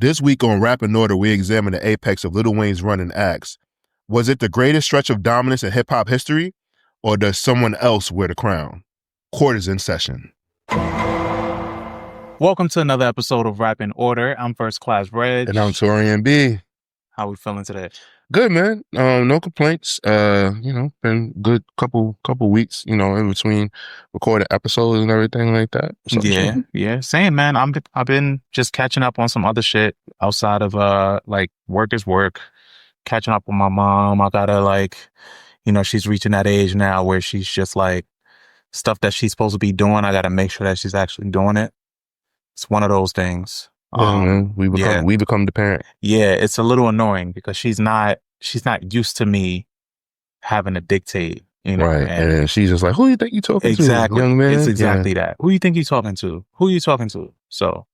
This week on Rap in Order, we examine the apex of Lil Wayne's run and ask, was it the greatest stretch of dominance in hip-hop history, or does someone else wear the crown? Court is in session. Welcome to another episode of Rap in Order. I'm First Class Reg. And I'm Torian B. How we feeling today? Good, man. No complaints. Been good couple weeks, in between recording episodes and everything like that. So, Yeah. Same, man. I've been just catching up on some other shit outside of work is work. Catching up with my mom. I gotta she's reaching that age now where she's just like stuff that she's supposed to be doing. I gotta make sure that she's actually doing it. It's one of those things. Man, we become the parent. Yeah, it's a little annoying because she's not used to me having to dictate, Right. And she's just like, who do you think you talking to? Young man? It's exactly that. Who do you think you talking to? Who are you talking to? So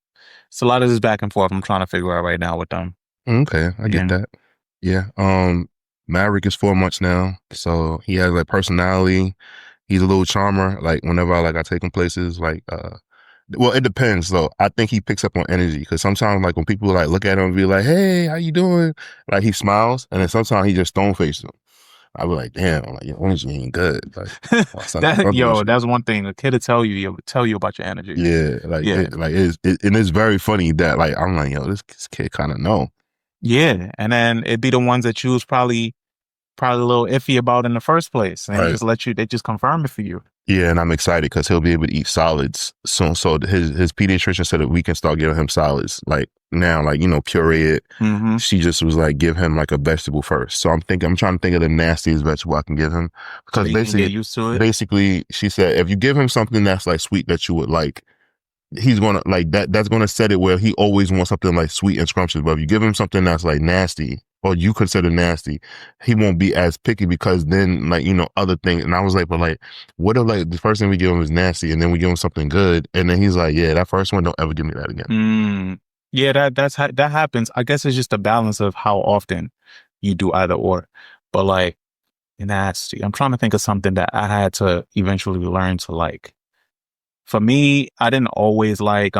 it's a lot of this back and forth I'm trying to figure out right now with them. Okay, I get that. Yeah. Maverick is 4 months now, so he has personality. He's a little charmer. Whenever I take him places, well, it depends though. I think he picks up on energy because sometimes when people look at him and be like, "Hey, how you doing?" He smiles, and then sometimes he just stone faces them. I be like, "Damn, your energy ain't good." That's one thing. The kid will tell you about your energy. Yeah, it's very funny that I'm like, yo, this kid kind of know. Yeah, and then it'd be the ones that you was probably a little iffy about in the first place, and they just confirm it for you. Yeah, and I'm excited because he'll be able to eat solids soon. So his pediatrician said that we can start giving him solids now, puree it. Mm-hmm. She just was give him a vegetable first. So I'm trying to think of the nastiest vegetable I can give him because basically, get used to it. Basically, she said if you give him something that's sweet that you would like, he's gonna that's gonna set it where he always wants something sweet and scrumptious. But if you give him something that's nasty, or you consider nasty, he won't be as picky because then other things. And I was like, but what if the first thing we give him is nasty and then we give him something good and then he's like, yeah, that first one, don't ever give me that again. Yeah, that happens. I guess it's just a balance of how often you do either or. But nasty, I'm trying to think of something that I had to eventually learn to like. For me, I didn't always like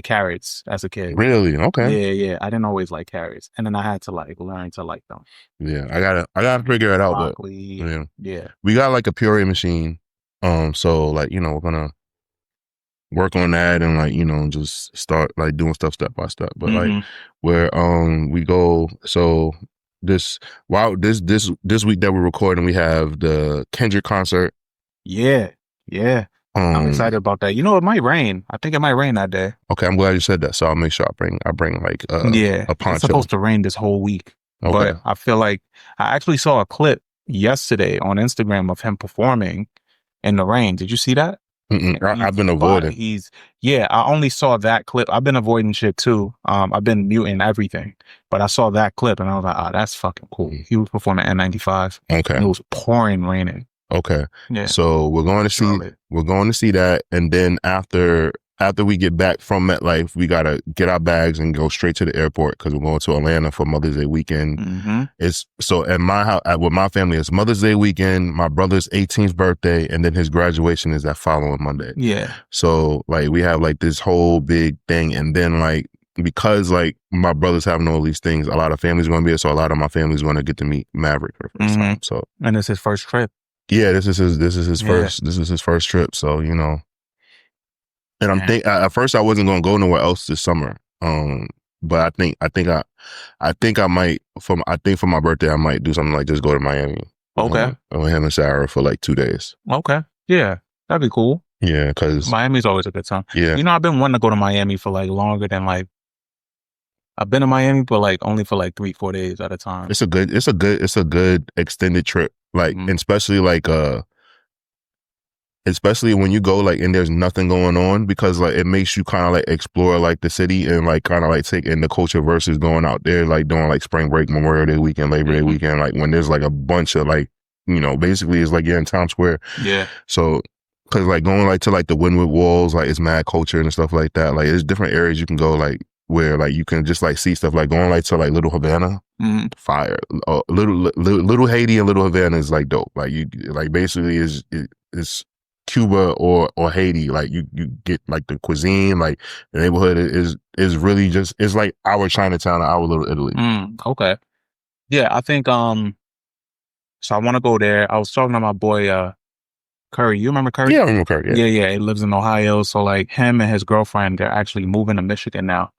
carrots as a kid. Really? Okay. Yeah. I didn't always like carrots. And then I had to learn to like them. Yeah. I gotta figure it out. Broccoli, but yeah. We got a puree machine. So we're gonna work on that and just start doing stuff step by step. But where we go, so this week that we're recording, we have the Kendrick concert. Yeah. I'm excited about that. It might rain. I think it might rain that day. Okay, I'm glad you said that. So I'll make sure I bring a poncho. It's supposed to rain this whole week. Okay. But I feel I actually saw a clip yesterday on Instagram of him performing in the rain. Did you see that? I've been avoiding. I only saw that clip. I've been avoiding shit too. I've been muting everything. But I saw that clip and I was like, that's fucking cool. He was performing at N95. Okay. And it was pouring raining. Okay. Yeah. So we're going to see that, and then after we get back from MetLife, we gotta get our bags and go straight to the airport because we're going to Atlanta for Mother's Day weekend. Mm-hmm. It's so at my house with my family. It's Mother's Day weekend, my brother's 18th birthday, and then his graduation is that following Monday. Yeah. So we have this whole big thing, and then because my brother's having all these things, a lot of families going to be here, so a lot of my family's going to get to meet Maverick for the first time. So and it's his first trip. Yeah, this is his first trip. So and I'm at first I wasn't gonna go nowhere else this summer. But I think I might for my birthday I might do something just go to Miami. Okay. With him and Sarah for 2 days. Okay. Yeah, that'd be cool. Yeah, because Miami's always a good time. Yeah. I've been wanting to go to Miami for longer than I've been to Miami, but only for 3-4 days at a time. It's a good extended trip. Especially when you go and there's nothing going on because it makes you kind of explore the city and kind of take in the culture versus going out there doing spring break, Memorial Day weekend, Labor Day weekend, when there's a bunch of basically it's you're in Times Square. Yeah. So because going to the Wynwood Walls, it's mad culture and stuff like that. There's different areas you can go where you can just see stuff going to Little Havana. Fire. Little Haiti and Little Havana is dope. You basically is Cuba or Haiti. Like you get like the cuisine, like the neighborhood is really just, it's like our Chinatown, our little Italy. Okay. Yeah, I think so I want to go there. I was talking to my boy Curry. You remember Curry? Yeah, I remember Curry. Yeah. Yeah. He lives in Ohio. So like him and his girlfriend, they're actually moving to Michigan now.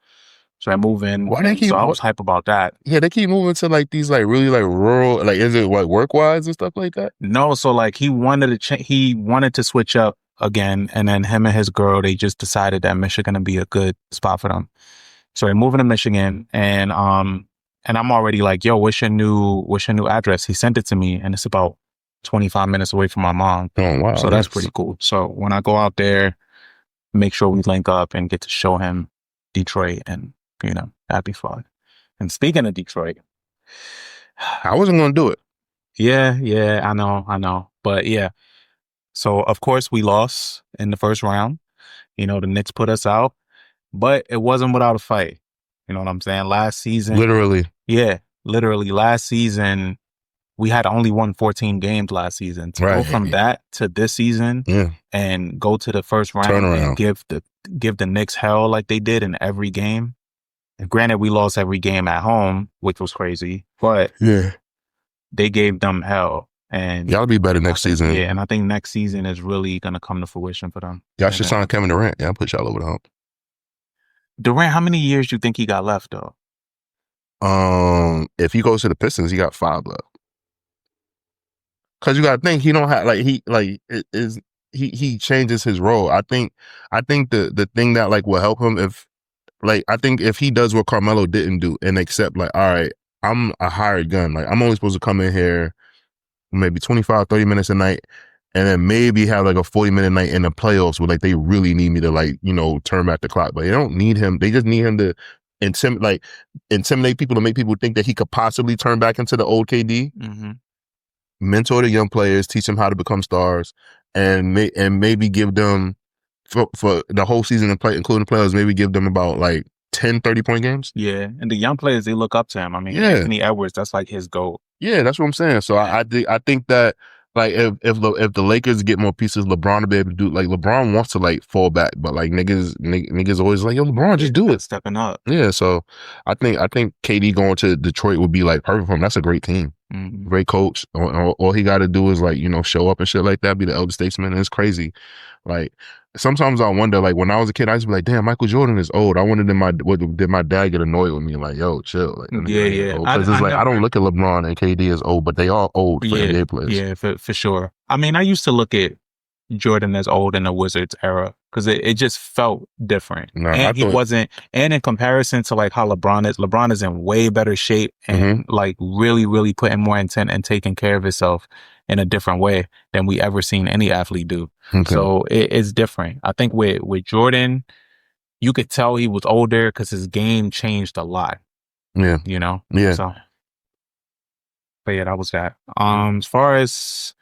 So I move in. Why they keep? So I was hype about that. Yeah, they keep moving to like these like really like rural. Like, is it like work wise and stuff like that? No, so like he wanted to he wanted to switch up again, and then him and his girl, they just decided that Michigan would be a good spot for them. So they're moving to Michigan, and I'm already like, yo, what's your new address? He sent it to me, and it's about 25 minutes away from my mom. Oh wow! So that's pretty cool. So when I go out there, make sure we link up and get to show him Detroit, and that'd be fun. And speaking of Detroit, I wasn't gonna do it. Yeah, I know. But yeah. So of course we lost in the first round. The Knicks put us out, but it wasn't without a fight. You know what I'm saying? Last season. Literally. Yeah, literally. Last season, we had only won 14 games last season. To go from that to this season and go to the first round and give the Knicks hell like they did in every game. And granted, we lost every game at home, which was crazy, but they gave them hell. And y'all be better next season. Yeah, and I think next season is really going to come to fruition for them. Y'all should sign Kevin Durant. Y'all put y'all over the hump. Durant, how many years do you think he got left, though? If he goes to the Pistons, he got 5 left. Because you got to think, he don't have, he changes his role. I think the thing that, like, will help him I think if he does what Carmelo didn't do and accept, like, all right, I'm a hired gun. Like, I'm only supposed to come in here maybe 25, 30 minutes a night, and then maybe have like a 40-minute night in the playoffs where like they really need me to like, turn back the clock. But they don't need him. They just need him to intimidate people, to make people think that he could possibly turn back into the old KD. Mentor the young players, teach them how to become stars, and maybe give them for the whole season and play, including the playoffs, maybe give them about like 10, 30-point games. Yeah, and the young players, they look up to him. I mean, Anthony Edwards, that's like his goal. Yeah, that's what I'm saying. So I think that like if the Lakers get more pieces, LeBron will be able to do, like, LeBron wants to like fall back, but like niggas always like, yo, LeBron, just do it. Stepping up. Yeah, so I think KD going to Detroit would be like perfect for him. That's a great team. Great coach. All he got to do is like, show up and shit like that, be the elder statesman, and it's crazy. Like, sometimes I wonder, like, when I was a kid, I used to be like, damn, Michael Jordan is old. I wonder did my dad get annoyed with me? Like, yo, chill. Like, yeah. Because it's like, I don't look at LeBron and KD as old, but they are old for NBA players. Yeah, for sure. I mean, I used to look at Jordan as old in the Wizards era because it just felt different. And he wasn't, and in comparison to like how LeBron is in way better shape and like really, really putting more intent and taking care of himself in a different way than we ever seen any athlete do. So it's different. I think with Jordan, you could tell he was older because his game changed a lot. Yeah. Yeah. So, but yeah, that was that. As far as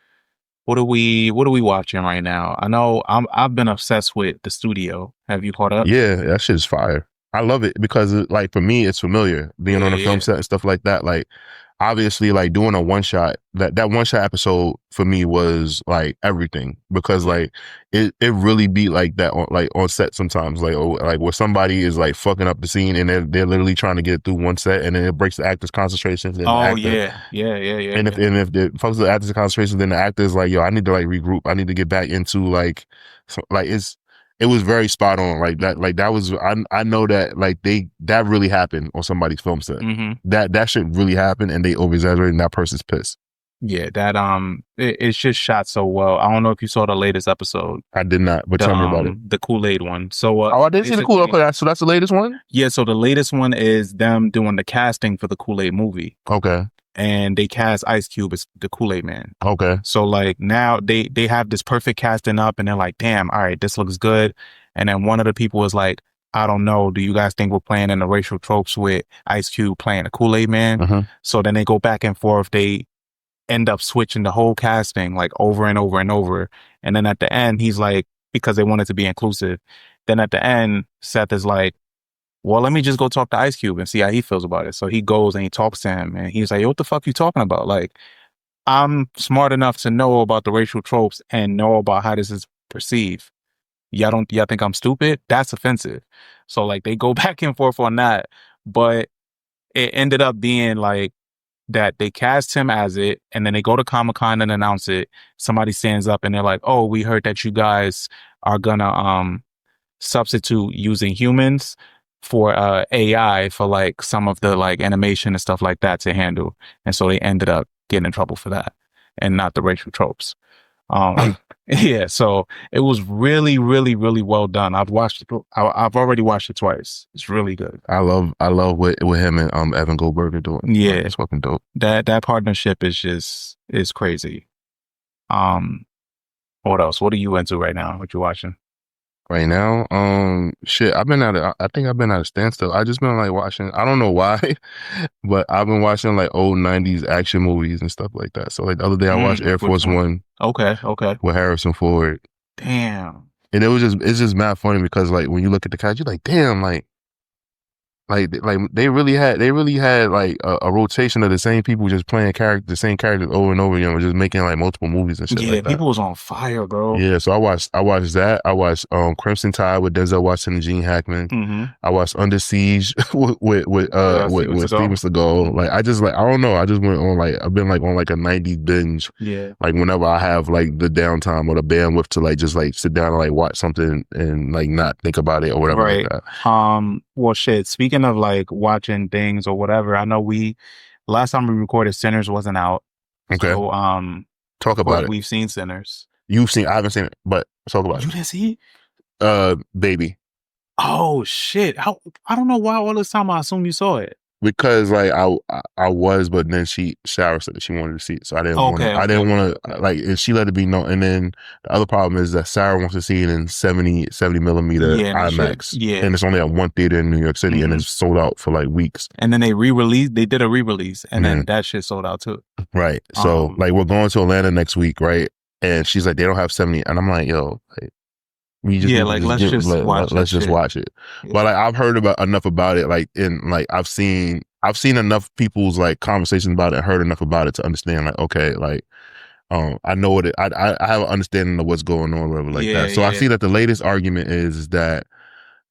what are we watching right now? I know I've been obsessed with The Studio. Have you caught up? Yeah, that shit's fire. I love it because like for me, it's familiar being on a film set and stuff like that. Like, obviously, like doing a one shot, that one shot episode for me was like everything, because like it really be like that on set sometimes, like where somebody is like fucking up the scene and they're literally trying to get it through one set, and then it breaks the actor's concentration. Yeah. And if it fucks the actor's concentration, then the actor is like, yo, I need to like regroup. I need to get back into like it was very spot on. Like that was, I know that like that really happened on somebody's film set. That shit really happened, and they over exaggerated, and that person's pissed. Yeah, that it's just shot so well. I don't know if you saw the latest episode. I did not, but tell me about it. The Kool-Aid one. So I did see the Kool-Aid. Okay, so that's the latest one? Yeah, so the latest one is them doing the casting for the Kool-Aid movie. Okay. And they cast Ice Cube as the Kool-Aid Man. Okay. So like now they have this perfect casting up, and they're like, damn, all right, this looks good. And then one of the people was like, I don't know, do you guys think we're playing in the racial tropes with Ice Cube playing a Kool-Aid Man? So then they go back and forth. They end up switching the whole casting like over and over and over. And then at the end, he's like, because they wanted to be inclusive. Then at the end, Seth is like, well, let me just go talk to Ice Cube and see how he feels about it. So he goes and he talks to him, and he's like, yo, what the fuck you talking about? Like, I'm smart enough to know about the racial tropes and know about how this is perceive. Y'all think I'm stupid? That's offensive. So like they go back and forth on that, but it ended up being like that they cast him as it, and then they go to Comic-Con and announce it. Somebody stands up and they're like, "Oh, we heard that you guys are gonna substitute using humans for AI for like some of the like animation and stuff like that to handle." And so they ended up getting in trouble for that and not the racial tropes. Yeah, so it was really, really, really well done. I've already watched it twice. It's really good. I love what him and Evan Goldberg are doing. Yeah, it's fucking dope. That partnership is crazy. What else? What are you into right now? What you watching? Right now, shit, I think I've been at a standstill. I just been like watching, I don't know why, but I've been watching like old 90s action movies and stuff like that. So like the other day I watched Air Force One. Okay. With Harrison Ford. Damn. And it's just mad funny because like when you look at the cast, you're like, damn, like they really had like a rotation of the same people just playing the same characters over and over again, just making like multiple movies and shit like that. Yeah, people was on fire, bro. Yeah, so I watched that. I watched Crimson Tide with Denzel Washington and Gene Hackman. Mm-hmm. I watched Under Siege with Steven Seagal. Like I don't know. I just went on like I've been like on like a 90s binge. Yeah. Like whenever I have like the downtime or the bandwidth to like just like sit down and like watch something and like not think about it or whatever. Right. Like that. Well, shit. Speaking of like watching things or whatever, I know last time we recorded Sinners wasn't out. Okay. So, talk about it. We've seen Sinners. I haven't seen it, but talk about it. You didn't see it? Baby. Oh shit! I don't know why all this time I assume you saw it. Because like I was, but then Shara said that she wanted to see it, so I didn't. I didn't want to like, and she let it be known. And then the other problem is that Sarah wants to see it in 70 millimeter IMAX. Yeah, and it's only at one theater in New York City, and it's sold out for like weeks. And then they did a re-release, and then that shit sold out too. Right. So like we're going to Atlanta next week, right? And she's like, they don't have 70, and I'm like, yo, like, let's just watch it. Yeah. But like I've heard enough about it, like I've seen enough people's like conversations about it, and heard enough about it to understand like, okay, like I know what I have an understanding of what's going on, whatever like that. So I see that the latest argument is that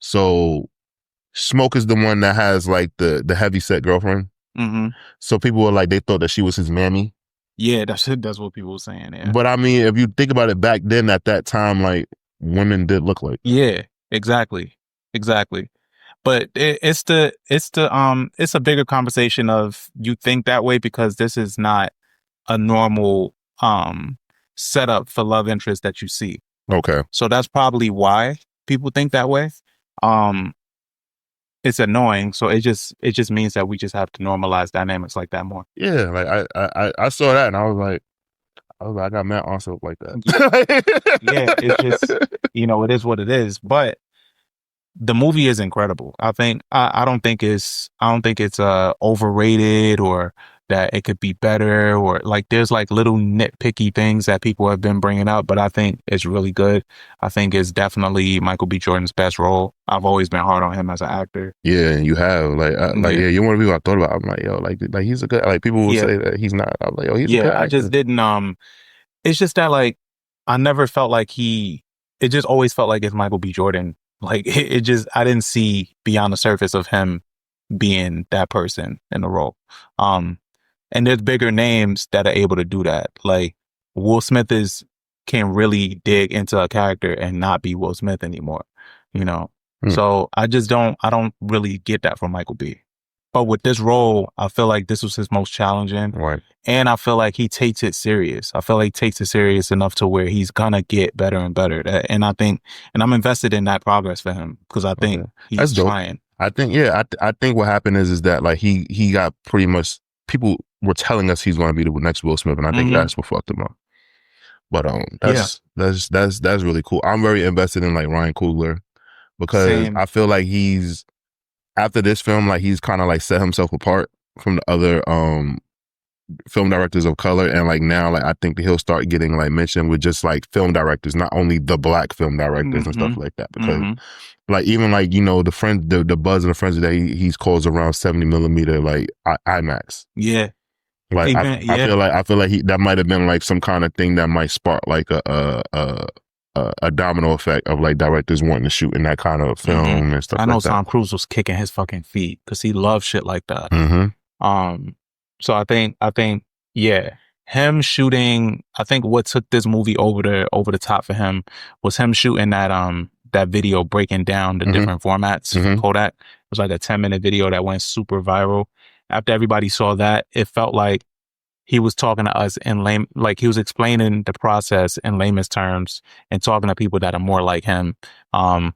Smoke is the one that has like the heavy set girlfriend. Mm-hmm. So people were like, they thought that she was his mammy. Yeah, that's what people were saying. Yeah. But I mean, if you think about it, back then at that time, like women did look like. Yeah, exactly. But it's a bigger conversation of you think that way because this is not a normal setup for love interest that you see. Okay. So that's probably why people think that way. It's annoying. So it just means that we just have to normalize dynamics like that more. Yeah, like I saw that and I was like, I got mad also like that. Yeah, it's just, it is what it is. But the movie is incredible. I think I don't think it's overrated or that it could be better or like there's like little nitpicky things that people have been bringing up, but I think it's really good. I think it's definitely Michael B. Jordan's best role. I've always been hard on him as an actor. Yeah, you have you're one of the people I thought about. I'm like, yo, like he's a good, like people will say that he's not. I'm like, oh, he's a good actor. I just didn't. It's just that like I never felt like it just always felt like it's Michael B. Jordan. Like it just, I didn't see beyond the surface of him being that person in the role. And there's bigger names that are able to do that. Like Will Smith can really dig into a character and not be Will Smith anymore, So I don't really get that from Michael B. But with this role, I feel like this was his most challenging. Right. And I feel like he takes it serious. I feel like he takes it serious enough to where he's gonna get better and better. And I'm invested in that progress for him because I think he's trying. I think, I think what happened is that like he got pretty much, people were telling us he's going to be the next Will Smith, and I think that's what fucked him up. But that's really cool. I'm very invested in like Ryan Coogler because I feel like after this film, like he's kind of like set himself apart from the other film directors of color, and like now, like I think that he'll start getting like mentioned with just like film directors, not only the black film directors and stuff like that. Because like even like the buzz of the frenzy that he's calls around 70 millimeter like IMAX. Yeah. Like I feel like that might have been like some kind of thing that might spark like a a domino effect of like directors wanting to shoot in that kind of film and stuff I know like that. Tom Cruise was kicking his fucking feet because he loves shit like that. Mm-hmm. So I think, yeah, him shooting. I think what took this movie over the top for him was him shooting that video breaking down the different formats for Kodak. It was like a 10-minute video that went super viral. After everybody saw that, it felt like he was talking to us in like he was explaining the process in layman's terms and talking to people that are more like him. And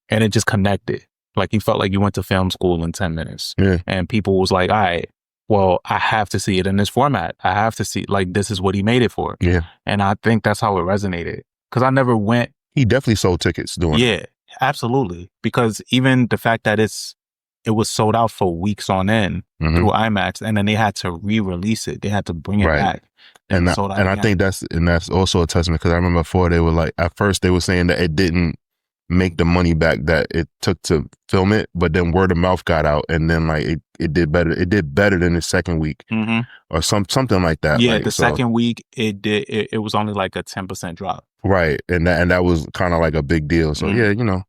it just connected. Like he felt like you went to film school in 10 minutes. Yeah. And people was like, all right, well, I have to see it in this format. I have to see, like, this is what he made it for. Yeah. And I think that's how it resonated. Because I never went. He definitely sold tickets doing it. Yeah, absolutely. Because even the fact that it was sold out for weeks on end through IMAX, and then they had to re-release it. They had to bring it back. And I think that's also a testament, because I remember before they were like, at first they were saying that it didn't make the money back that it took to film it, but then word of mouth got out, and then like it did better. It did better than the second week, or something like that. Yeah, like, the second week it was only like a 10% drop. Right, and that was kind of like a big deal. So yeah, you know,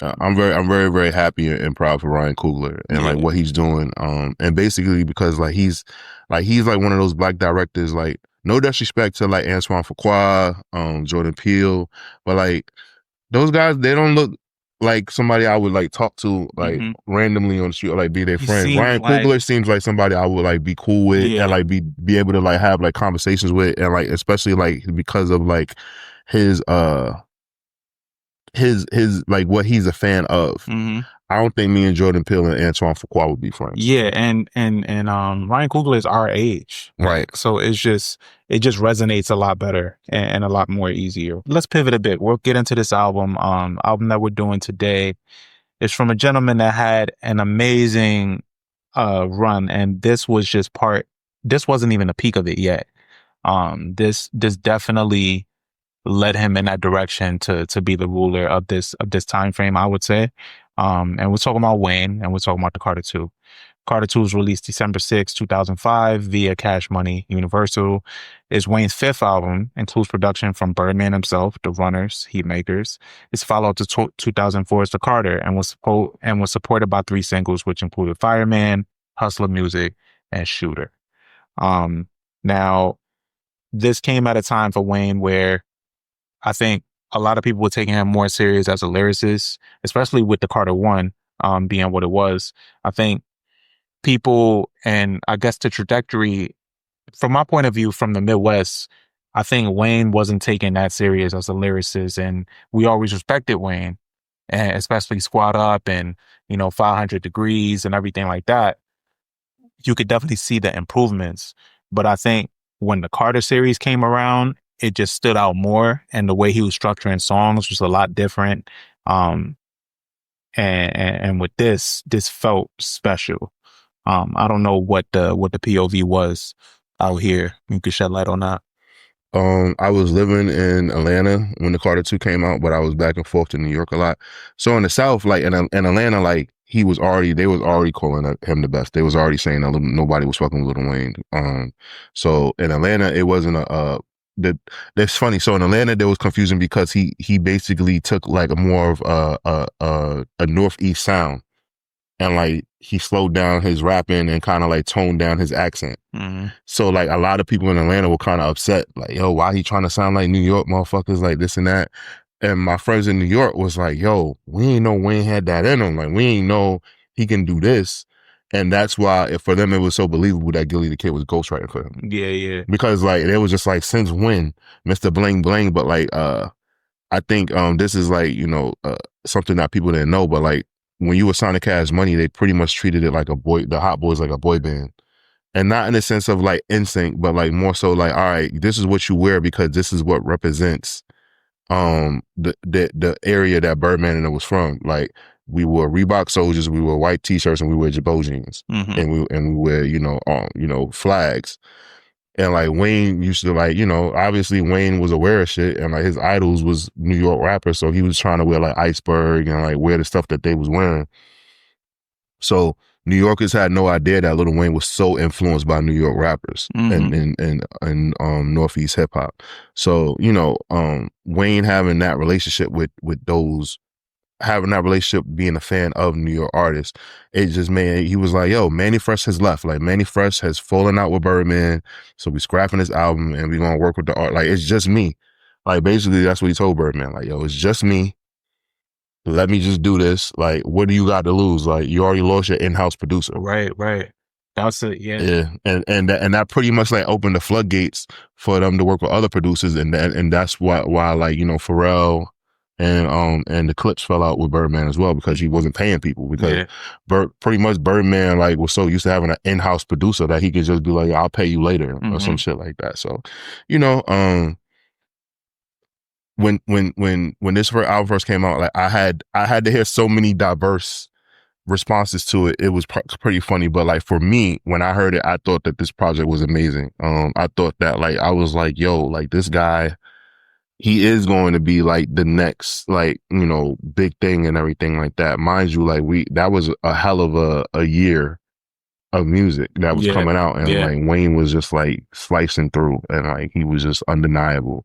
I'm very very happy and proud for Ryan Coogler and like what he's doing. And basically because like he's like one of those black directors. Like, no disrespect to like Antoine Fuqua, Jordan Peele, but like those guys, they don't look like somebody I would like talk to like randomly on the street or like be their friend. Ryan Coogler seems like somebody I would like be cool with and like be able to like have like conversations with, and like especially like because of like his like what he's a fan of. I don't think me and Jordan Peele and Antoine Fuqua would be friends. Yeah, and Ryan Coogler is our age, right? So it just resonates a lot better and a lot more easier. Let's pivot a bit. We'll get into this album that we're doing today. It's from a gentleman that had an amazing run, and this was just this wasn't even the peak of it yet. This definitely led him in that direction to be the ruler of this time frame, I would say. And we're talking about Wayne, and we're talking about the Carter 2. Carter 2 was released December 6, 2005 via Cash Money Universal. It's Wayne's fifth album, includes production from Birdman himself, The Runners, Heatmakers. Its follow-up to 2004's The Carter, and was supported by 3 singles, which included Fireman, Hustler Music, and Shooter. Now, this came at a time for Wayne where I think a lot of people were taking him more serious as a lyricist, especially with the Carter 1 being what it was. I think people, and I guess the trajectory, from my point of view, from the Midwest, I think Wayne wasn't taken that serious as a lyricist, and we always respected Wayne, and especially Squad Up and, 500 Degrees and everything like that. You could definitely see the improvements, but I think when the Carter series came around, it just stood out more, and the way he was structuring songs was a lot different. And with this felt special. I don't know what the POV was out here. You could shed light on that. I was living in Atlanta when the Carter 2 came out, but I was back and forth to New York a lot. So in the South, like in Atlanta, like they was already calling him the best. They was already saying that nobody was fucking with Lil Wayne. So in Atlanta, it wasn't that's funny. So in Atlanta, there was confusion because he basically took like a more of a Northeast sound, and like he slowed down his rapping and kind of like toned down his accent. So like a lot of people in Atlanta were kind of upset, like, yo, why he trying to sound like New York motherfuckers, like this and that. And my friends in New York was like, yo, we ain't know Wayne had that in him. Like, we ain't know he can do this. And that's why for them, it was so believable that Gillie the Kid was ghostwriting for him. Yeah. Because like, it was just like, since when Mr. Bling Bling? But like, I think this is like, something that people didn't know, but like, when you were signing Cash Money, they pretty much treated it like the Hot Boys like a boy band. And not in the sense of like NSYNC, but like more so like, all right, this is what you wear because this is what represents the area that Birdman and it was from. Like, we wore Reebok Soldiers, we wore white t-shirts, and we wear Jabot jeans, and we wear flags. And like Wayne used to like, obviously Wayne was aware of shit, and like his idols was New York rappers, so he was trying to wear like Iceberg and like wear the stuff that they was wearing. So New Yorkers had no idea that Lil Wayne was so influenced by New York rappers and Northeast hip hop. So, you know, Wayne having that relationship with those, having that relationship, being a fan of New York artists, it just made, he was like, yo, Mannie Fresh has left. Like, Mannie Fresh has fallen out with Birdman, so we scrapping this album and we gonna work with the art. Like, it's just me. Like, basically, that's what he told Birdman. Like, yo, it's just me. Let me just do this. Like, what do you got to lose? Like, you already lost your in-house producer. Right. That's it. Yeah. Yeah. And that pretty much like opened the floodgates for them to work with other producers. And that's why like, you know, Pharrell and the Clips fell out with Birdman as well, because he wasn't paying people, because pretty much Birdman like was so used to having an in-house producer that he could just be like, I'll pay you later or some shit like that. So, you know, when this first album first came out, like I had to hear so many diverse responses to it. It was pretty funny, but like for me, when I heard it, I thought that this project was amazing. I thought that, like, I was like, yo, like, this guy, he is going to be like the next, like, you know, big thing and everything like that. Mind you, like, that was a hell of a year of music that was coming out, and like Wayne was just like slicing through, and like he was just undeniable.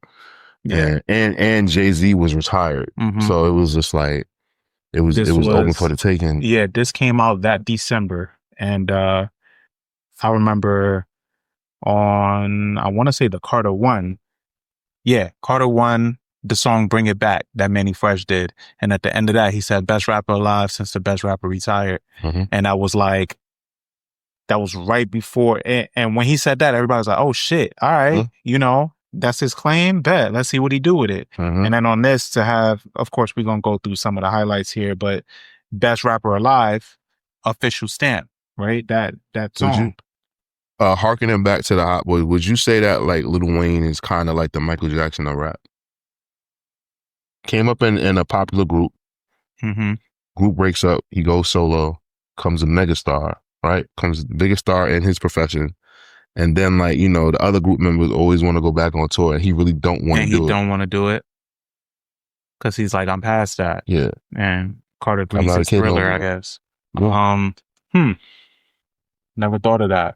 And Jay-Z was retired. So it was just like, it was open for the taking. Yeah, this came out that December. And I remember on, I want to say the Carter One. Yeah, Carter One, the song Bring It Back that Mannie Fresh did. And at the end of that, he said, best rapper alive since the best rapper retired. And I was like, that was right before. And when he said that, everybody was like, oh shit, all right, you know, that's his claim. Bet. Let's see what he do with it. And then on this, to have, of course, we're gonna go through some of the highlights here, but best rapper alive, official stamp, right? That song. Harkening back to the Hot Boys, would you say that like Lil Wayne is kind of like the Michael Jackson of rap? Came up in a popular group. Group breaks up. He goes solo. Comes a megastar. Right? Comes the biggest star in his profession. And then, like, you know, the other group members always want to go back on tour, and he really don't want to do it. And he don't want to do it because he's like, I'm past that. Yeah. And Carter 3 is Thriller, I guess. Never thought of that.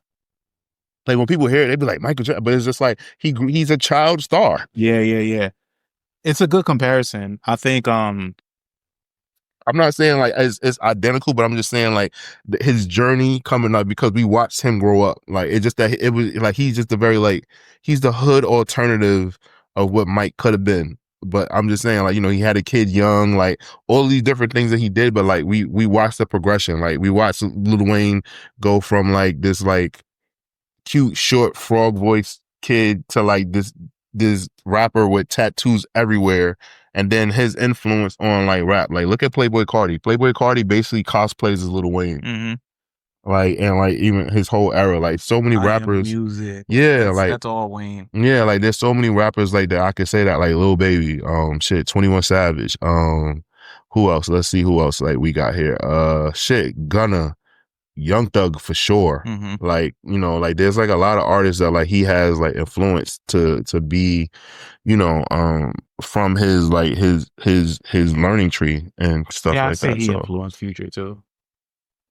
Like, when people hear it, they be like, Michael Jackson, but it's just like, he's a child star. Yeah. It's a good comparison. I think, I'm not saying like it's identical, but I'm just saying like his journey coming up, because we watched him grow up. Like, it's just that it was like, he's just he's the hood alternative of what Mike could have been. But I'm just saying, like, you know, he had a kid young, like all these different things that he did. But like we watched the progression. Like, we watched Lil Wayne go from like this like cute short frog voice kid to like this rapper with tattoos everywhere. And then his influence on like rap. Like, look at Playboi Carti. Playboi Carti basically cosplays as Lil Wayne. Like, and like even his whole era, like so many rappers. Music. Yeah, that's all Wayne. Yeah, like there's so many rappers like that I could say that, like Lil Baby, 21 Savage, who else? Let's see who else like we got here. Gunna, Young Thug for sure. Like, you know, like there's like a lot of artists that like he has like influence to be, you know, from his like his learning tree and stuff like that. Yeah, I say he influenced Future too.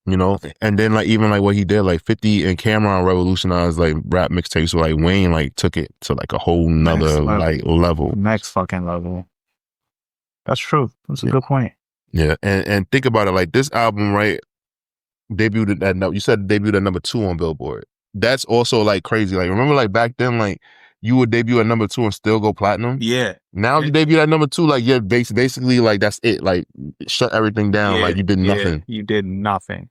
You know, and then like even like what he did, like 50 and Cameron revolutionized like rap mixtapes. So like Wayne like took it to like a whole nother like level. Next fucking level. That's true. That's a good point. Yeah, and think about it, like this album, right? Debuted at, you said debuted at number 2 on Billboard. That's also like crazy. Like, remember like back then, like you would debut at number 2 and still go platinum. Yeah. Now you debut at number 2, like you're basically like that's it. Like, shut everything down. Like, you did nothing. You did nothing.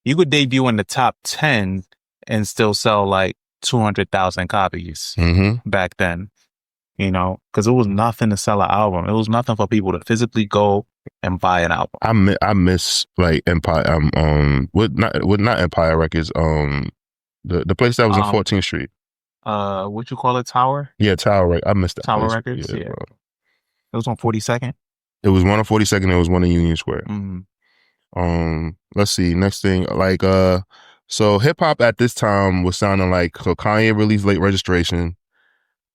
You could debut in the top 10 and still sell like 200,000 copies back then. You know, because it was nothing to sell an album. It was nothing for people to physically go and buy an album. I miss like Empire. Not Empire Records. The place that was on 14th Street. What you call it? Tower? Yeah, Tower. Right. I missed that. Tower place. Records. Yeah. Bro. It was on 42nd. It was one on 42nd. It was one in Union Square. Let's see. Next thing, like so hip hop at this time was sounding like, so Kanye released Late Registration.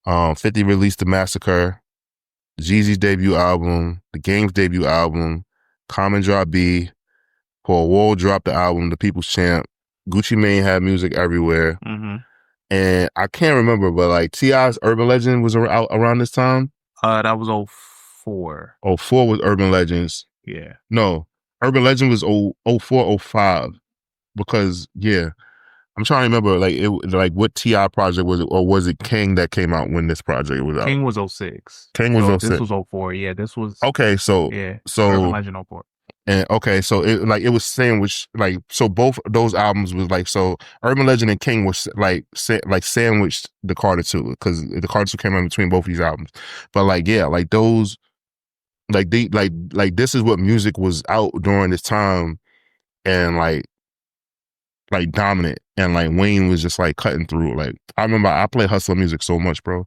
50 released The Massacre, Jeezy's debut album, The Game's debut album, Common Draw B, Paul Wall dropped the album, The People's Champ. Gucci Mane had Music Everywhere. Mm-hmm. And I can't remember, but like T.I.'s Urban Legend was out around this time. That was 04. 04 was Urban Legends. Yeah. No, Urban Legend was 04, 05. Because, yeah, I'm trying to remember, like what T.I. project was it, or was it King that came out when this project was out? King was 06. King was 06. This was 04. Yeah, this was... Okay, so... Yeah, so Urban Legend 04. And okay, so it was sandwiched, like, so both those albums was like, so Urban Legend and King was like sandwiched the Carter 2, because the Carter 2 came in between both these albums. But like, yeah, like those, like this is what music was out during this time, and like dominant, and like Wayne was just like cutting through. Like, I remember I played Hustler music so much, bro.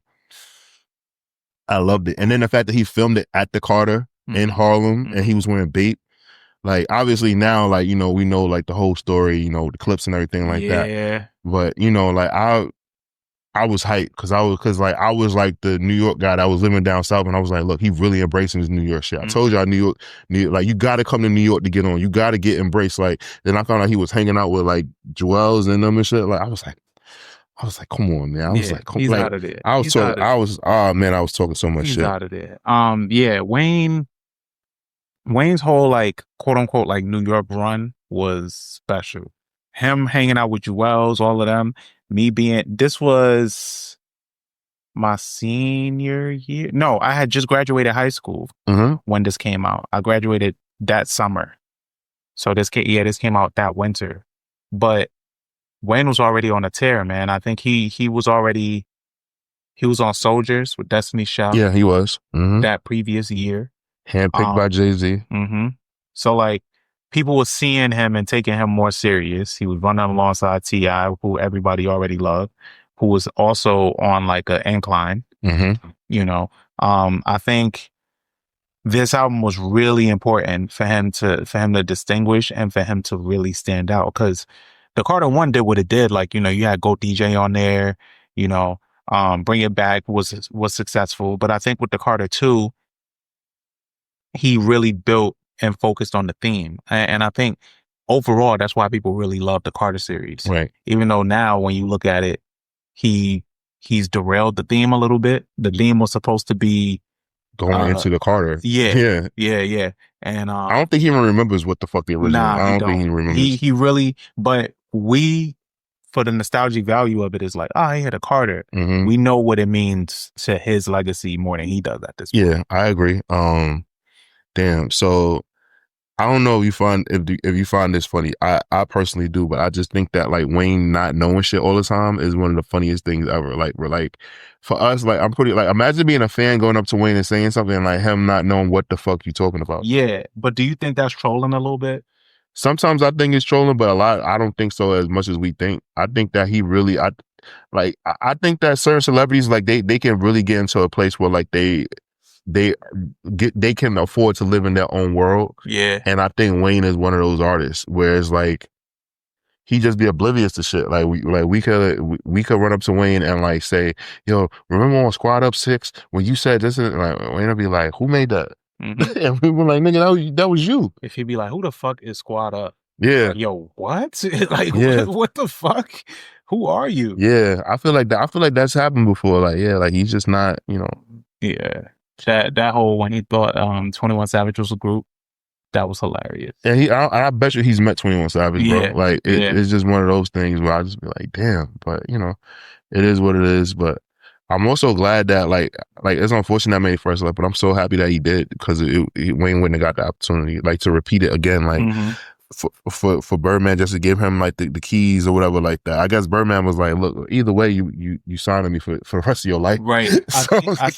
I loved it. And then the fact that he filmed it at the Carter in Harlem, and he was wearing Bape. Like, obviously now, like, you know, we know like the whole story, you know, the clips and everything like that. Yeah. But, you know, like I was hyped because I was like the New York guy that was living down south, and I was like, look, he really embracing his New York shit. I told y'all New York, like, you got to come to New York to get on. You got to get embraced. Like, then I found out he was hanging out with like Joel's and them and shit. Like, I was like, come on, man. I was like, he's out of there. I was talking so much shit. He's out of there. Yeah, Wayne's whole like quote unquote like New York run was special. Him hanging out with Joel's, all of them. This was my senior year. No, I had just graduated high school when this came out. I graduated that summer. So this came out that winter. But Wayne was already on a tear, man. I think he was on Soldiers with Destiny's Child. Yeah, he was. That previous year. Handpicked by Jay-Z. So like people were seeing him and taking him more serious. He was running alongside T.I., who everybody already loved, who was also on like an incline. You know, I think this album was really important for him to distinguish and for him to really stand out, because the Carter 1 did what it did. Like, you know, you had Goat DJ on there, you know, Bring It Back was successful. But I think with the Carter 2, he really built and focused on the theme. And I think overall, that's why people really love the Carter series. Right. Even though now when you look at it, he's derailed the theme a little bit. The theme was supposed to be going into the Carter. Yeah. And I don't think he even remembers what the fuck the original. I don't think he remembers. He really, but for the nostalgic value of it, is like, he had a Carter. We know what it means to his legacy more than he does at this point. Yeah, I agree. Damn. So I don't know if you find this funny. I personally do, but I just think that like Wayne not knowing shit all the time is one of the funniest things ever. Like, we're like, for us, like, I'm pretty like, imagine being a fan going up to Wayne and saying something and like him not knowing what the fuck you talking about. Yeah, but do you think that's trolling a little bit? Sometimes I think it's trolling, but I don't think so as much as we think. I think that he really, I think that certain celebrities, like they can really get into a place where like they can afford to live in their own world. Yeah. And I think Wayne is one of those artists where it's like he just be oblivious to shit. Like we could run up to Wayne and like say, yo, remember on Squad Up 6 when you said this? And like Wayne will be like, who made that? And we were like, nigga, that was you. If he'd be like, who the fuck is Squad Up? Yeah. Like, yo, what? Like, yeah. What the fuck? Who are you? Yeah. I feel like that's happened before. Like, yeah, like he's just not, you know. Yeah. That whole, when he thought 21 Savage was a group, that was hilarious. And I bet you he's met 21 Savage, bro. Yeah. Like, it's just one of those things where I just be like, damn. But, you know, it is what it is. But I'm also glad that, like it's unfortunate that Mannie Fresh left, but I'm so happy that he did, because Wayne wouldn't have got the opportunity, like, to repeat it again, like, for Birdman, just to give him, like, the keys or whatever like that. I guess Birdman was like, look, either way, you signing me for the rest of your life. Right. I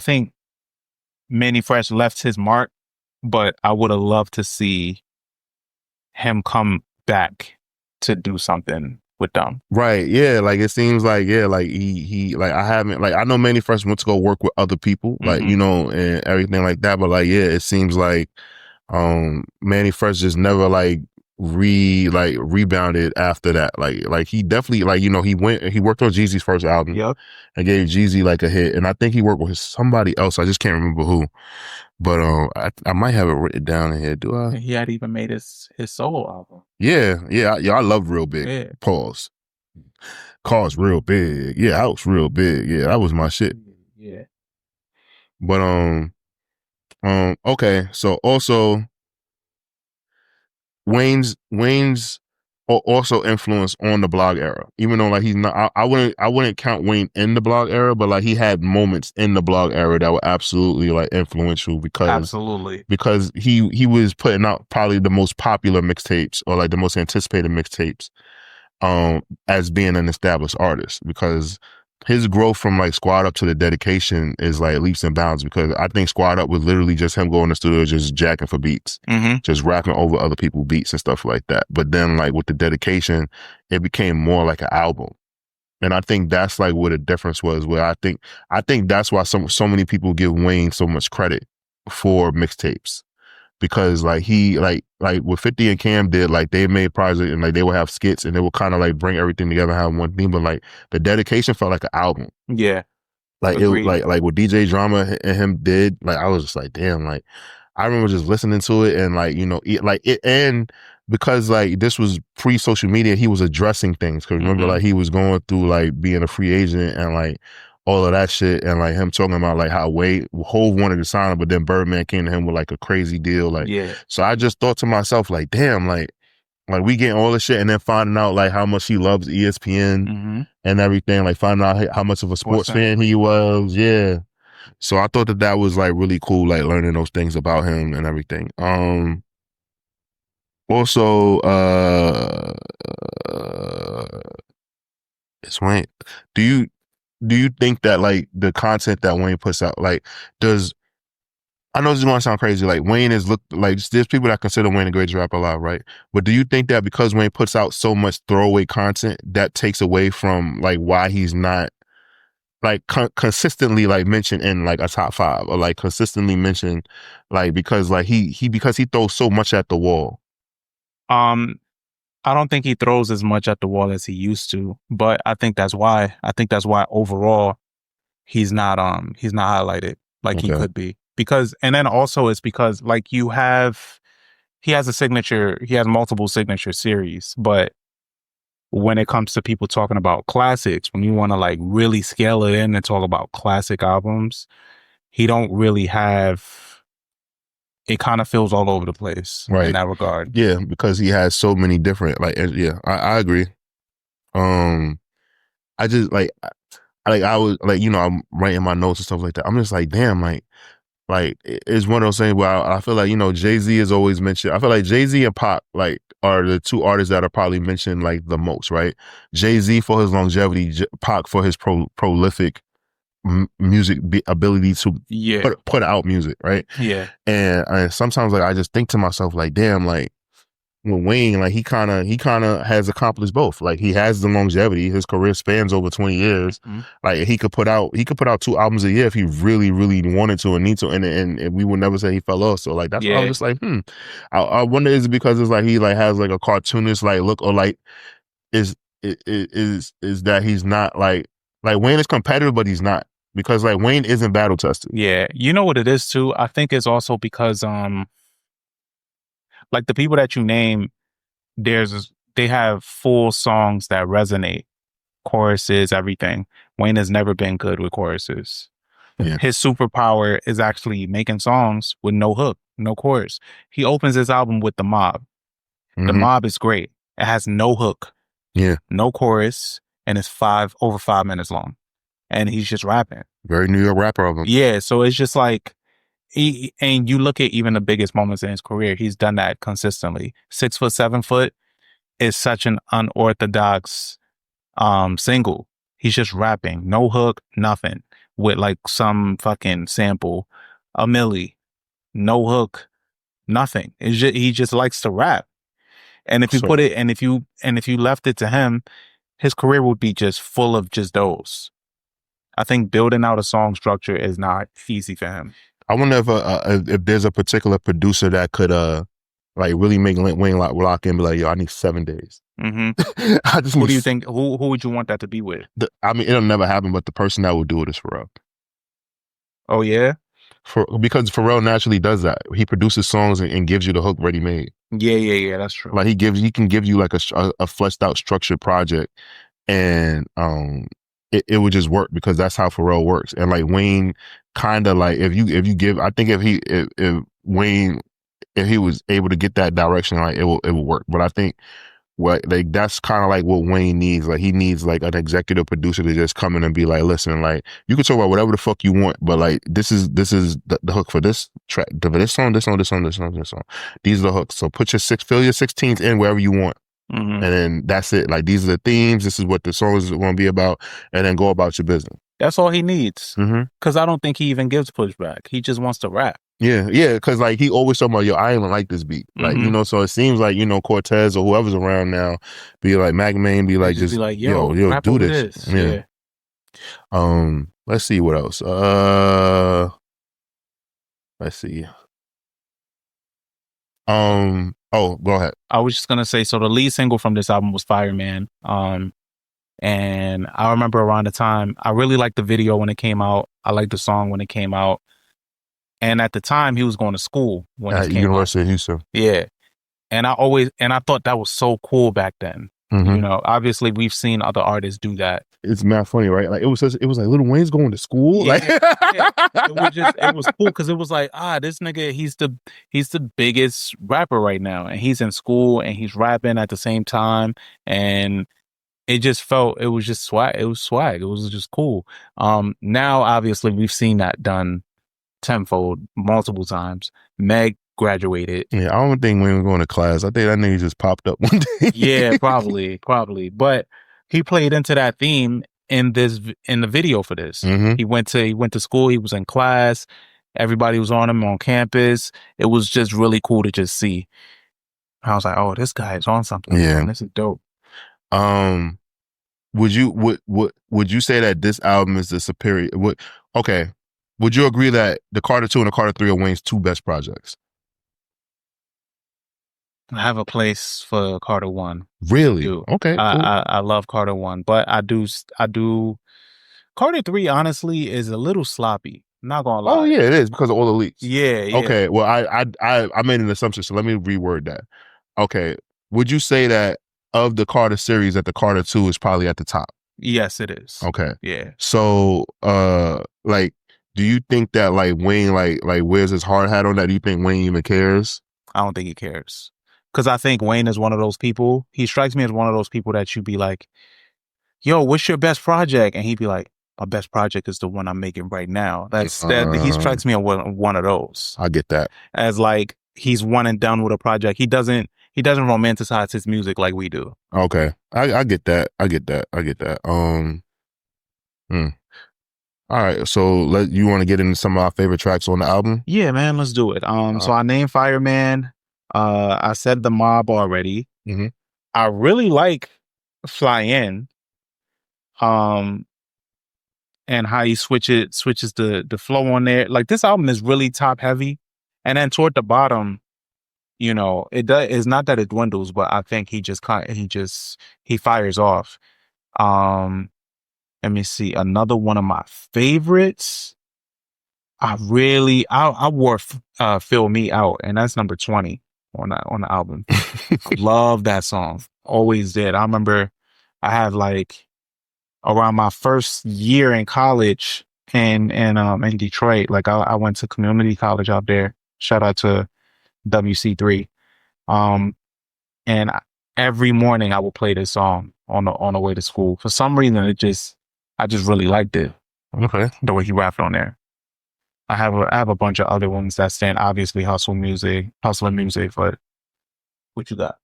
think Mannie Fresh left his mark, but I would have loved to see him come back to do something with them. Right. Yeah. Like, it seems like, yeah, like he like, I know Mannie Fresh went to go work with other people, like, you know, and everything like that. But like, yeah, it seems like Mannie Fresh just never like rebounded after that. Like he definitely, like, you know, he worked on Jeezy's first album. Yep. And gave Jeezy like a hit. And I think he worked with somebody else. I just can't remember who. But I might have it written down in here. Do I? He had even made his solo album. Yeah. I love Real Big. Yeah. Pause. Cars Real Big. Yeah, House Real Big. Yeah, that was my shit. Yeah. But okay. So also Wayne's also influence on the blog era, even though like he's not. I wouldn't count Wayne in the blog era, but like he had moments in the blog era that were absolutely like influential because he was putting out probably the most popular mixtapes or like the most anticipated mixtapes as being an established artist, because his growth from like Squad Up to The Dedication is like leaps and bounds, because I think Squad Up was literally just him going in the studio just jacking for beats, just rapping over other people's beats and stuff like that. But then like with The Dedication, it became more like an album. And I think that's like where the difference was, where I think that's why so many people give Wayne so much credit for mixtapes. Because like he like what 50 and Cam did, like they made projects and like they would have skits and they would kind of like bring everything together and have one theme, but like The Dedication felt like an album. Yeah. Like Agreed. it like what DJ Drama and him did, like I was just like, damn, like I remember just listening to it and like, you know, and because like this was pre-social media, he was addressing things. Cause remember like he was going through like being a free agent and like all of that shit, and like him talking about like how Hov wanted to sign him, but then Birdman came to him with like a crazy deal. Like, so I just thought to myself, like, damn, like we getting all this shit, and then finding out like how much he loves ESPN and everything, like finding out how much of a sports fan he was. Yeah. So I thought that was like really cool, like learning those things about him and everything. Also, it's Wayne. Do you think that like the content that Wayne puts out, like I know this is going to sound crazy, like Wayne is there's people that consider Wayne the greatest rapper alive, right? But do you think that because Wayne puts out so much throwaway content, that takes away from like why he's not like consistently like mentioned in like a top 5, or like consistently mentioned, like because like because he throws so much at the wall? I don't think he throws as much at the wall as he used to, but I think that's why. Overall he's not highlighted like he could be. Because, and then also it's because like he has multiple signature series, but when it comes to people talking about classics, when you want to like really scale it in and talk about classic albums, he don't really have. It kind of feels all over the place, right, in that regard. Yeah, because he has so many different, like, yeah, I agree. I just I was like, you know, I'm writing my notes and stuff like that. I'm just like, damn, like it's one of those things where I feel like, you know, Jay-Z is always mentioned. I feel like Jay-Z and Pac like are the two artists that are probably mentioned like the most, right? Jay-Z for his longevity, Pac for his prolific music ability to put out music, right? Yeah. And sometimes like I just think to myself like, damn, like with Wayne, like he kind of has accomplished both. Like he has the longevity, his career spans over 20 years. Like he could put out 2 albums a year if he really wanted to and need to, and we would never say he fell off. So like that's why I was just like, I wonder, is it because it's like he like has like a cartoonist like look, or like is that he's not like Wayne is competitive but he's not, because like Wayne isn't battle tested. Yeah, you know what it is too? I think it's also because like the people that you name, they have full songs that resonate, choruses, everything. Wayne has never been good with choruses. Yeah. His superpower is actually making songs with no hook, no chorus. He opens his album with The Mob. The Mob is great. It has no hook, no chorus, and it's over 5 minutes long. And he's just rapping. Very New York rapper album. Yeah, so it's just like, and you look at even the biggest moments in his career, he's done that consistently. 6 Foot, 7 Foot is such an unorthodox single. He's just rapping, no hook, nothing, with like some fucking sample, a milli, no hook, nothing. It's just, he just likes to rap. And if you if you left it to him, his career would be just full of just those. I think building out a song structure is not easy for him. I wonder if there's a particular producer that could Like really make Wayne lock in and be like, yo, I need 7 days. Mm-hmm. I just Who do you think? Who would you want that to be with? I mean, it'll never happen, but the person that will do it is Pharrell. Oh yeah, Because Pharrell naturally does that. He produces songs and gives you the hook ready made. Yeah. That's true. Like he can give you like a fleshed out structured project, and it would just work because that's how Pharrell works. And like Wayne, kind of like if you give, I think if Wayne, if he was able to get that direction, like it will work. But I think like that's kind of like what Wayne needs. Like he needs like an executive producer to just come in and be like, listen, like you can talk about whatever the fuck you want, but like this is the hook for this track, for this song. These are the hooks. So fill your 16th in wherever you want. Mm-hmm. And then that's it. Like these are the themes. This is what the song is going to be about, and then go about your business. That's all he needs. Mm-hmm. Because I don't think he even gives pushback. He just wants to rap. Yeah. Because like he always talking about, yo, I ain't even like this beat. Like so it seems like Cortez or whoever's around now be like Mac Main be like just be like, yo, do this. Yeah. Let's see what else. Let's see. Oh, go ahead. I was just gonna say, so the lead single from this album was Fireman. And I remember around the time, I really liked the video when it came out. I liked the song when it came out. And at the time, he was going to school when it came University out. of Houston. Yeah. And I thought that was so cool back then. Mm-hmm. Obviously we've seen other artists do that. It's mad funny, right? Like it was like Lil Wayne's going to school. Yeah, like it was cool because it was like, this nigga, he's the biggest rapper right now, and he's in school and he's rapping at the same time, and it was just swag. It was swag. It was just cool. Now obviously we've seen that done tenfold multiple times. Meg graduated. Yeah, I don't think Wayne was going to class. I think that nigga just popped up one day. Yeah, probably. But he played into that theme in the video for this. Mm-hmm. He went to school. He was in class. Everybody was on him on campus. It was just really cool to just see. I was like, oh, this guy is on something. Yeah, man. This is dope. Would you say that this album is the superior? Would you agree that the Carter 2 and the Carter 3 are Wayne's two best projects? I have a place for Carter 1. Really? Okay. Cool. I love Carter 1, but I do Carter 3 honestly is a little sloppy. I'm not gonna lie. Oh yeah, it is because of all the leaks. Yeah. Okay. Well, I made an assumption, so let me reword that. Okay. Would you say that of the Carter series that the Carter 2 is probably at the top? Yes, it is. Okay. Yeah. So like, do you think that like Wayne like wears his hard hat on that? Do you think Wayne even cares? I don't think he cares. Because I think Wayne is one of those people. He strikes me as one of those people that you'd be like, yo, what's your best project? And he'd be like, my best project is the one I'm making right now. He strikes me as one of those. I get that. As like, he's one and done with a project. He doesn't romanticize his music like we do. Okay. I get that. All right. So you want to get into some of our favorite tracks on the album? Yeah, man, let's do it. So I named Fireman. I said The Mob already. Mm-hmm. I really like Fly In. And how he switches the flow on there. Like this album is really top heavy. And then toward the bottom, it's not that it dwindles, but I think he fires off. Let me see. Another one of my favorites. I wore Fill Me Out, and that's number 20 on the album. Love that song. Always did. I remember I had like around my first year in college in Detroit, like I went to community college out there. Shout out to WC3. And every morning I would play this song on the way to school. For some reason, I just really liked it. Okay. The way he rapped on there. I have a bunch of other ones that stand, obviously hustling music, but what you got?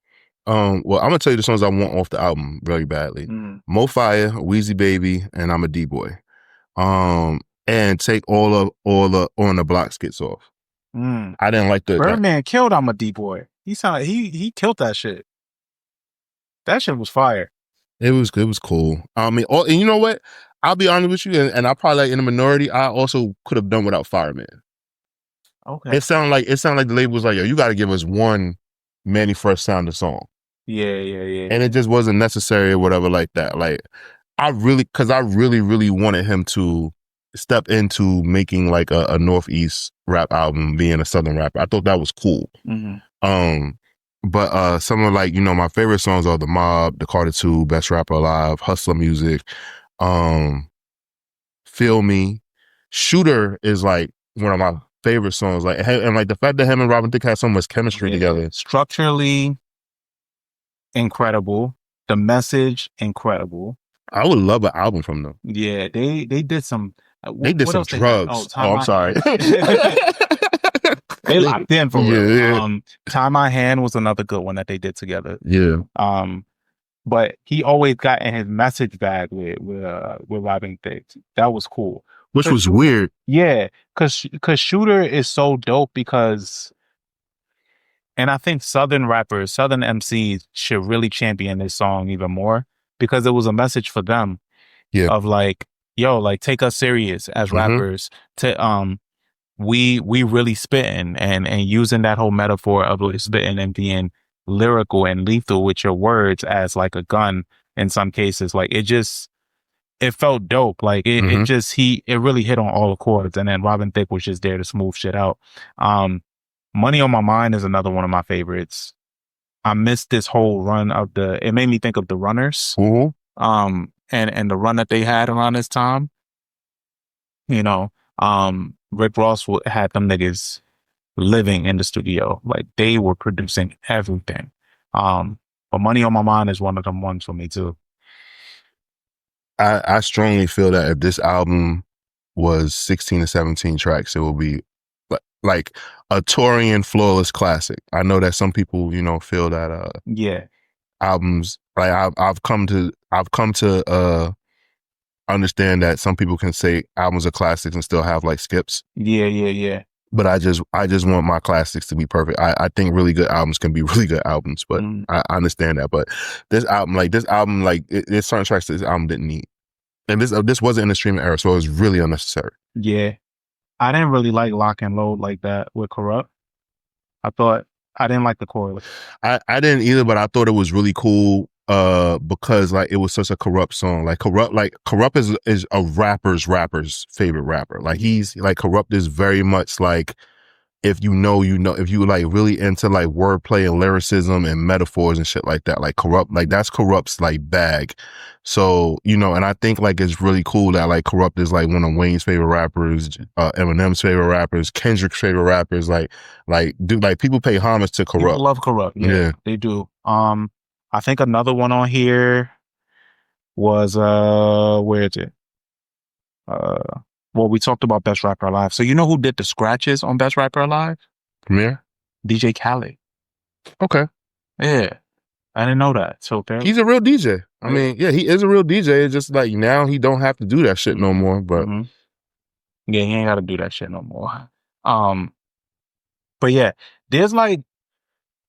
Well, I'm gonna tell you the songs I want off the album very badly. Mo Fire, Weezy Baby, and I'm a D-Boy. And take all the On the Block skits off. I didn't like the Birdman killed I'm a D-Boy. He killed that shit. That shit was fire. It was cool. I mean, and you know what? I'll be honest with you, and I probably like in the minority. I also could have done without Fireman. Okay. It sounded like the label was like, yo, you got to give us one Manny Fresh sounded song. Yeah. And it just wasn't necessary or whatever like that. Like I really wanted him to step into making like a Northeast rap album, being a Southern rapper. I thought that was cool. But some of like, my favorite songs are The Mob, The Carter 2, Best Rapper Alive, Hustler Music, Feel Me. Shooter is like one of my favorite songs. Like, and like the fact that him and Robin Thicke had so much chemistry together. Structurally incredible. The message incredible. I would love an album from them. Yeah, they did some. They did some drugs. I'm sorry. They locked in for real. Tie My Hand was another good one that they did together. Yeah. But he always got in his message bag with Robin Thicke. That was cool. Which was weird. Yeah, because Shooter is so dope because, and I think Southern rappers, Southern MCs should really champion this song even more because it was a message for them. Yeah. Of like, yo, like take us serious as rappers. We really spitting and using that whole metaphor of like spitting and being lyrical and lethal with your words as like a gun in some cases. Like it felt dope. Like it really hit on all the chords. And then Robin Thicke was just there to smooth shit out. Money on My Mind is another one of my favorites. I missed this whole run of it made me think of the Runners. And the run that they had around this time. Rick Ross had them niggas living in the studio. Like they were producing everything. But Money on My Mind is one of them ones for me too. I strongly feel that if this album was 16 to 17 tracks, it will be like a Torian flawless classic. I know that some people, feel that albums, like I've come to understand that some people can say albums are classics and still have like skips. Yeah. But I just want my classics to be perfect. I think really good albums can be really good albums, but I understand that. But this album, there's certain tracks that this album didn't need. And this wasn't in the streaming era, so it was really unnecessary. Yeah. I didn't really like Lock and Load like that with Corrupt. I didn't like the chorus. I didn't either, but I thought it was really cool because like it was such a Corrupt song. Like Corrupt is a rapper's favorite rapper. Like he's like Corrupt is very much like, if you if you like really into like wordplay and lyricism and metaphors and shit like that, like Corrupt, like that's Corrupt's like bag. So, and I think like it's really cool that like Corrupt is like one of Wayne's favorite rappers, Eminem's favorite rappers, Kendrick's favorite rappers. Like people pay homage to Corrupt. People love Corrupt. Yeah, they do. I think another one on here was where is it? Well, we talked about Best Rapper Alive. So you know who did the scratches on Best Rapper Alive? Premier? DJ Khaled. Okay. Yeah. I didn't know that. So he's a real DJ. I mean, yeah, he is a real DJ. It's just like now he don't have to do that shit no more. But yeah, he ain't got to do that shit no more. But yeah, there's like,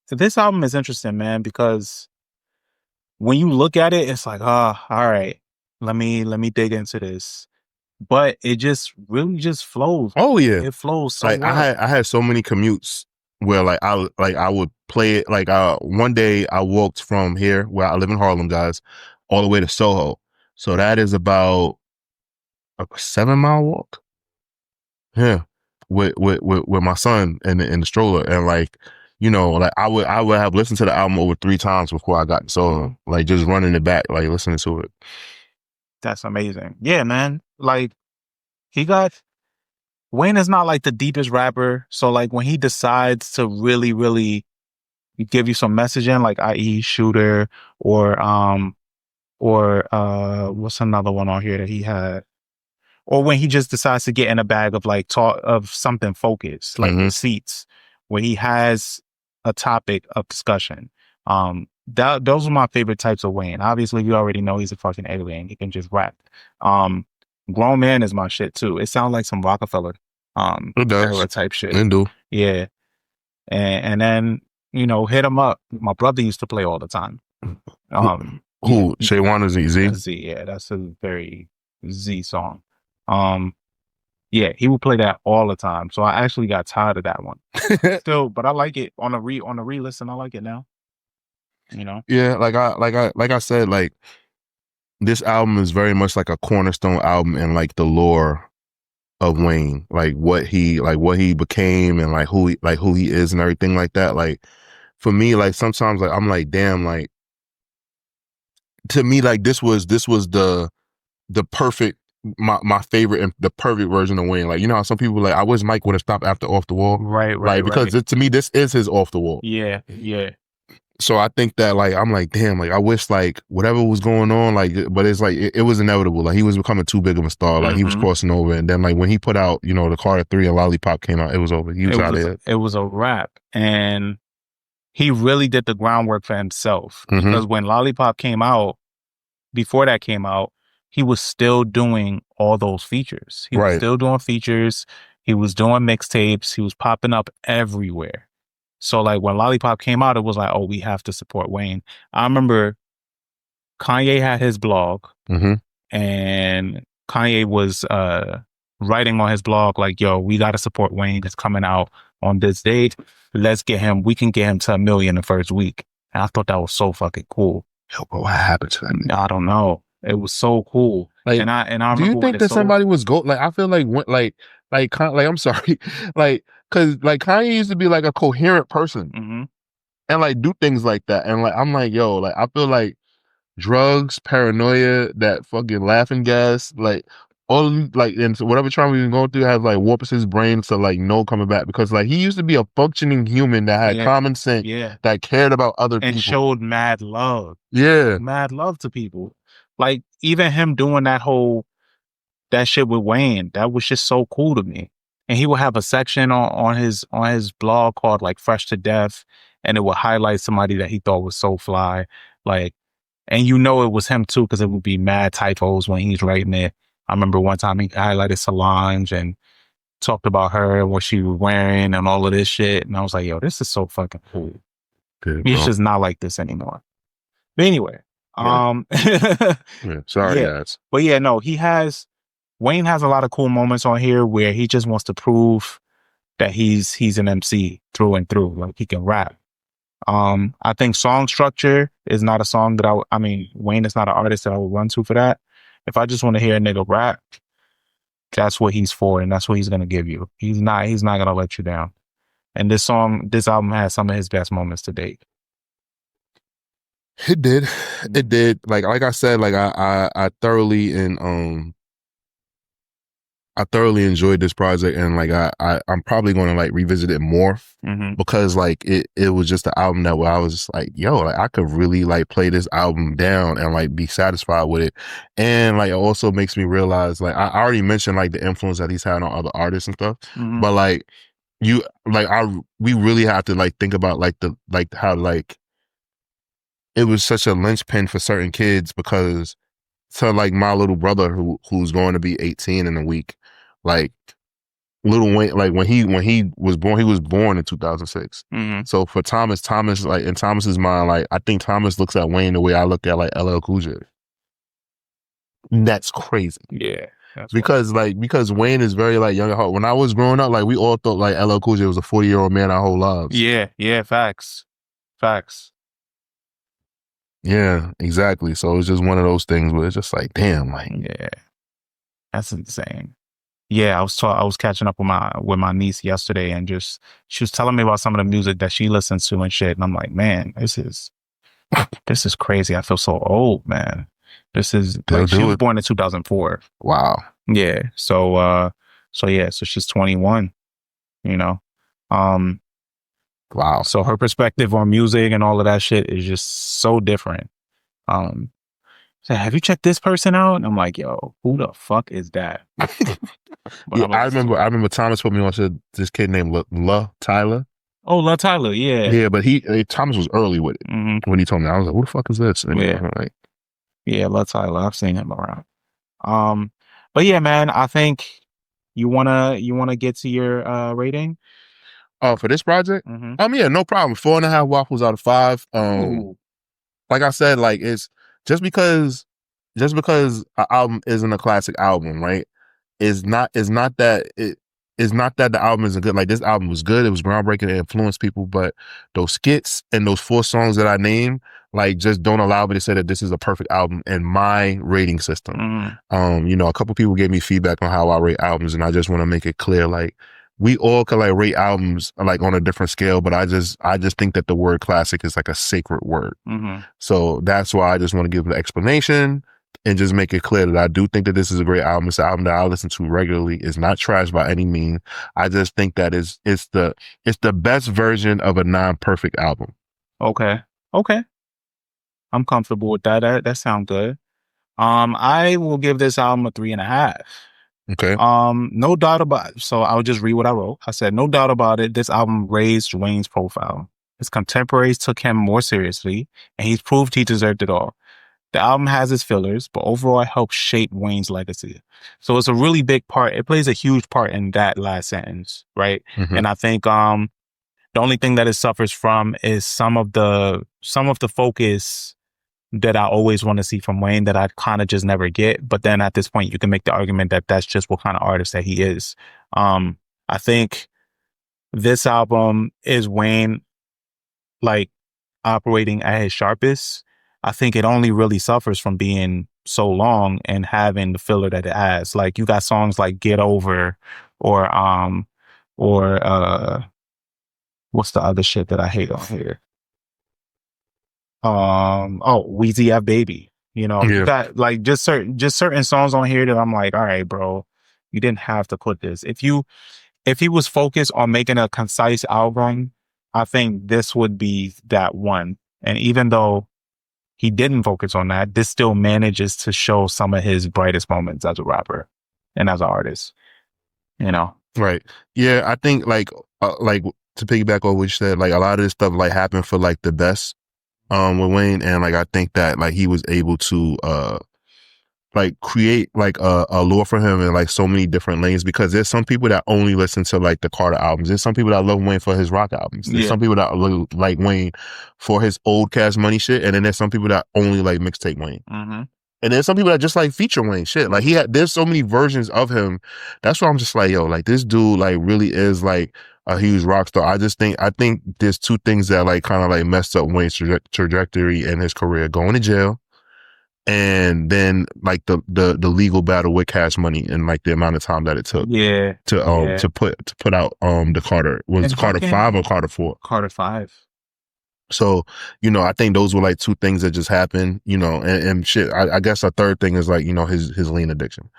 this album is interesting, man, because when you look at it, it's like, all right, let me dig into this. But it just really just flows. Oh yeah, it flows so like well. I had so many commutes where like I would play it. Like one day I walked from here where I live in Harlem, guys, all the way to Soho. So that is about a 7-mile walk. Yeah, with my son in the stroller, and like like I would have listened to the album over 3 times before I got Soho. Like just running it back, like listening to it. That's amazing. Yeah, man. Like Wayne is not like the deepest rapper. So like when he decides to really, really give you some messaging, like i.e. Shooter or what's another one on here that he had? Or when he just decides to get in a bag of like talk of something focused, like receipts, where he has a topic of discussion. Those are my favorite types of Wayne. Obviously, you already know he's a fucking alien. He can just rap. Grown Man is my shit too. It sounds like some Rockefeller era type shit. It do. Yeah. And then, Hit 'Em Up. My brother used to play all the time. Who? Shaywan or Z? Z, yeah, that's a very Z song. Yeah, he would play that all the time. So I actually got tired of that one. Still, but I like it on a re-listen. I like it now. You know? Yeah, like I said, like this album is very much like a cornerstone album in like the lore of Wayne, like what he became and like who he is and everything like that. Like for me, like sometimes like I'm like, damn, like to me, like this was the perfect my favorite and the perfect version of Wayne. Like, you know how some people like, I wish Mike would have stopped after Off the Wall. Right, Like, because to me, this is his Off the Wall. Yeah. So I think that like, I'm like, damn, like I wish like whatever was going on, like, but it's like, it was inevitable. Like he was becoming too big of a star. Like he was crossing over. And then like when he put out, you know, the Carter 3 and Lollipop came out, it was over. He was out of there. It was a wrap. And he really did the groundwork for himself. Because when Lollipop came out, before that came out, he was still doing all those features. He was still doing features. He was doing mixtapes. He was popping up everywhere. So like when Lollipop came out, it was like, oh, we have to support Wayne. I remember Kanye had his blog and Kanye was writing on his blog like, yo, we got to support Wayne. It's coming out on this date. Let's get him. We can get him to 1 million the first week. And I thought that was so fucking cool. Yo, bro, what happened to that? I don't know. It was so cool. Like, and I do you think that somebody was like, I feel like I'm sorry, like, cause like Kanye used to be like a coherent person and like do things like that. And like, I'm like, yo, like, I feel like drugs, paranoia, that fucking laughing gas, like all like, and so whatever trauma we've been going through has like warped his brain to like no coming back, because like he used to be a functioning human that had common sense, that cared about other people and showed mad love. Mad love to people. Like even him doing that shit with Wayne, that was just so cool to me. And he would have a section on his blog called like Fresh to Death, and it would highlight somebody that he thought was so fly. Like, and you know it was him too, because it would be mad typos when he's writing it. I remember one time he highlighted Solange and talked about her and what she was wearing and all of this shit. And I was like, yo, this is so fucking cool. He's just not like this anymore. But anyway, sorry guys. But yeah, no, Wayne has a lot of cool moments on here where he just wants to prove that he's an MC through and through. Like he can rap. I think Song Structure is not a song that I mean, Wayne is not an artist that I would run to for that. If I just want to hear a nigga rap, that's what he's for, and that's what he's gonna give you. He's not gonna let you down. And this album has some of his best moments to date. It did. Like I said, like I thoroughly enjoyed this project, and like I'm probably going to like revisit it more because like it was just an album that where I was just like, yo, like I could really like play this album down and like be satisfied with it. And like it also makes me realize, like I already mentioned like the influence that he's had on other artists and stuff, but like we really have to like think about how like it was such a linchpin for certain kids, because to like my little brother who's going to be 18 in a week, like Lil Wayne, like when he was born in 2006. So for Thomas, like in Thomas's mind, like I think Thomas looks at Wayne the way I look at like LL Cool J. That's crazy. Yeah. Because Wayne is very like young at heart. When I was growing up, like we all thought like LL Cool J was a 40-year-old man our whole lives. Yeah, facts. Yeah, exactly. So it's just one of those things where it's just like, damn, like, yeah, that's insane. Yeah, I was catching up with my niece yesterday, and just she was telling me about some of the music that she listens to and shit, and I'm like, man, this is crazy. I feel so old, man. This is like, she was born in 2004. Wow. Yeah. So she's 21. You know. Wow. So her perspective on music and all of that shit is just so different. So have you checked this person out? And I'm like, yo, who the fuck is that? Yeah, I remember Thomas put me on to this kid named La Tyler. Oh, La Tyler, yeah. Yeah, but Thomas was early with it when he told me. I was like, who the fuck is this? And yeah, La Tyler. I've seen him around. But yeah, man, I think you wanna get to your rating. Oh, for this project? Yeah, no problem. 4.5 waffles out of 5. Like I said, like it's just because an album isn't a classic album, right? is not that it's not that the album isn't good. Like, this album was good. It was groundbreaking. It influenced people. But those skits and those 4 songs that I named, like, just don't allow me to say that this is a perfect album in my rating system. You know, a couple people gave me feedback on how I rate albums, and I just want to make it clear, like, we all can like rate albums like on a different scale, but I just think that the word classic is like a sacred word. So that's why I just want to give the explanation and just make it clear that I do think that this is a great album. It's an album that I listen to regularly. It's not trash by any means. I just think that it's the best version of a non-perfect album. Okay. I'm comfortable with that. That sounds good. I will give this album a 3.5. Okay. No doubt about it. So I'll just read what I wrote. I said, no doubt about it, this album raised Wayne's profile. His contemporaries took him more seriously, and he's proved he deserved it all. The album has its fillers, but overall it helped shape Wayne's legacy. So it's a really big part. It plays a huge part in that last sentence, right? And I think the only thing that it suffers from is some of the focus that I always want to see from Wayne that I kind of just never get. But then at this point, you can make the argument that that's just what kind of artist that he is. I think this album is Wayne like operating at his sharpest. I think it only really suffers from being so long and having the filler that it has. Like, you got songs like Get Over or what's the other shit that I hate on here? Weezy F Baby. You know, you got like just certain songs on here that I'm like, all right, bro, you didn't have to put this. If he was focused on making a concise album, I think this would be that one. And even though he didn't focus on that, this still manages to show some of his brightest moments as a rapper and as an artist, you know? Right. Yeah. I think like to piggyback on what you said, like a lot of this stuff like happened for like the best, with Wayne. And like, I think that like he was able to, like create like a lore for him in like so many different lanes, because there's some people that only listen to like the Carter albums. There's some people that love Wayne for his rock albums. There's some people that like Wayne for his old Cash Money shit. And then there's some people that only like mixtape Wayne. And there's some people that just like feature Wayne shit. Like there's so many versions of him. That's why I'm just like, yo, like this dude like really is like a huge rock star. I think there's 2 things that like kind of like messed up Wayne's trajectory in his career: going to jail, and then like the legal battle with Cash Money and like the amount of time that it took to put out the Carter. Was it Carter 5 or Carter 4? Carter 5. So, you know, I think those were like 2 things that just happened, you know, and shit. I guess a third thing is like, you know, his lean addiction.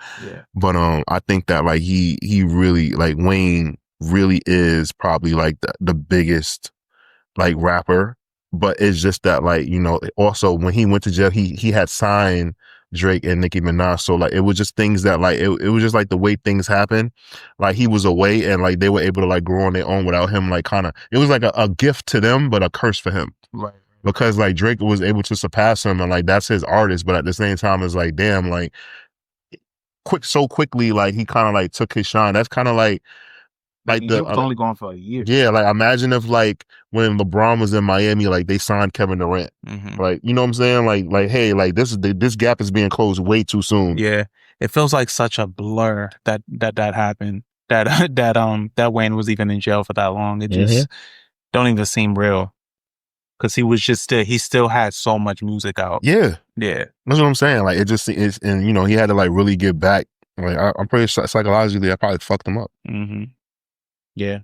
But I think that like he really, like Wayne really is probably like the biggest like rapper. But it's just that like, you know, also when he went to jail, he had signed Drake and Nicki Minaj. So like, it was just things that like, it was just like the way things happen. Like he was away and like they were able to like grow on their own without him, like kind of, it was like a gift to them, but a curse for him. Right. Because like Drake was able to surpass him and like, that's his artist. But at the same time, it's like, damn, like so quickly, like he kind of like took his shine. That's kind of like he was only gone for a year. Yeah, like imagine if like when LeBron was in Miami, like they signed Kevin Durant. Like, you know what I'm saying? Like hey, like this gap is being closed way too soon. Yeah, it feels like such a blur that happened. That Wayne was even in jail for that long. It just don't even seem real, because he was just he still had so much music out. Yeah, that's what I'm saying. Like it just is, and you know he had to like really get back. Like I'm pretty sure psychologically that probably fucked him up. Yeah.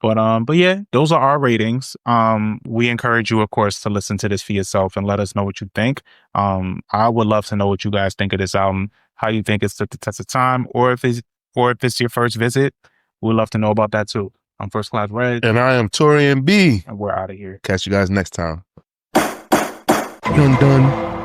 But yeah, those are our ratings. We encourage you, of course, to listen to this for yourself and let us know what you think. I would love to know what you guys think of this album, how you think it's stood the test of time, or if it's your first visit. We'd love to know about that too. I'm First Class Red. And I am Torian B. And we're out of here. Catch you guys next time. Dun dun.